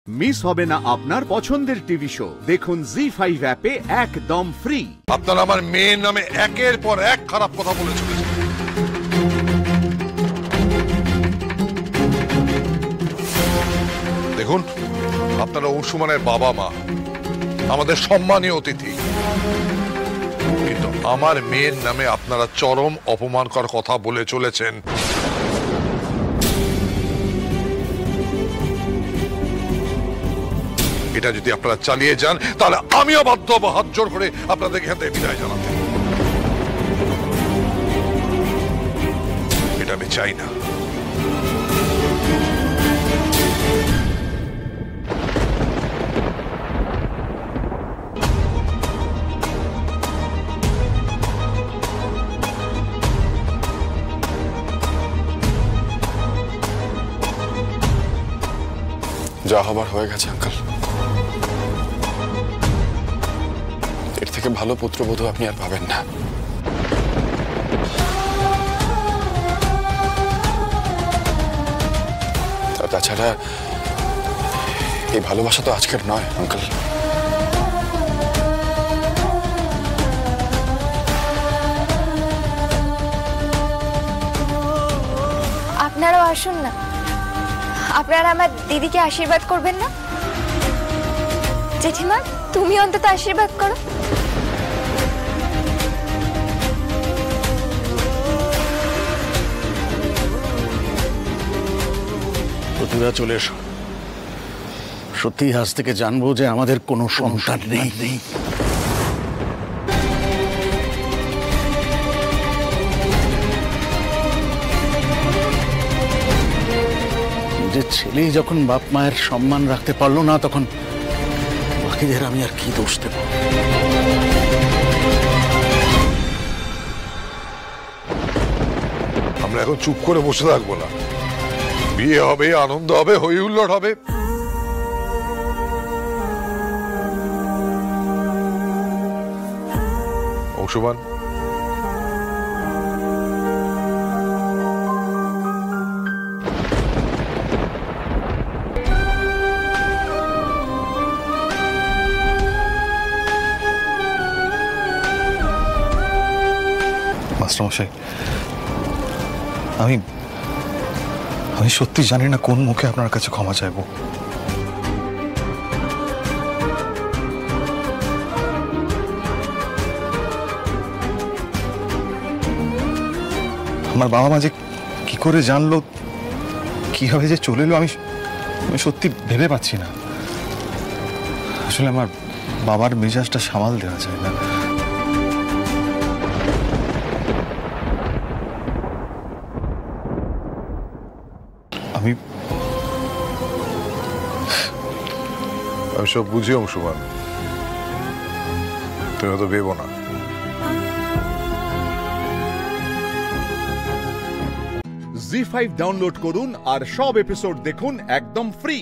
Miss হবে না আপনার পছন্দের টিভি শো। দেখুন জি5 অ্যাপে একদম ফ্রি। আপনারা আমার মেয়ের নামে একের পর এক খারাপ কথা বলে চলেছেন। দেখুন, আপনারা অংশুমানের বাবা মা, আমাদের সম্মানীয় অতিথি, কিন্তু আমার মেয়ের নামে আপনারা চরম অপমানকর কথা বলে চলেছেন। এটা যদি আপনারা চালিয়ে যান তাহলে আমিও বাধ্য হব হাত জোর করে আপনাদেরকে এখান থেকে বিদায় জানাতে। এটা আমি চাই না। যা হবার হয়ে গেছে আঙ্কেল। এর থেকে ভালো পুত্রবধূ আপনি আর পাবেন না। তাছাড়া এই ভালোবাসা তো আজকের নয় আঙ্কেল। আপনারাও আসুন না, আপনারা আমার দিদিকে আশীর্বাদ করবেন না? জেঠিমা, তুমি অন্তত আশীর্বাদ করো। প্রতিভা, চলে এসো। সত্যি আজ থেকে জানবো যে আমাদের কোনো সন্তান নেই। নিজের ছেলেই যখন বাপ মায়ের সম্মান রাখতে পারলো না, তখন বাকিদের আমি আর কি দোষ দেব? আমরা এখন চুপ করে বসে থাকবো না। বিয়ে হবে, আনন্দ হবে, হই হুল্লোড় হবে। অংশুমান, মাস্টারমশাই, আমি সত্যি জানি না কোন মুখে আপনার কাছে ক্ষমা চাইব। আমার বাবা মা যে কি করে জানলো, কিভাবে যে চলে এলো, আমি সত্যি ভেবে পাচ্ছি না। আসলে আমার বাবার মেজাজটা সামাল দেওয়া যায় না। আমি সব বুঝি অংশুমান, তুমি তো ভেবো না। জি5 ডাউনলোড করুন আর সব এপিসোড দেখুন একদম ফ্রি।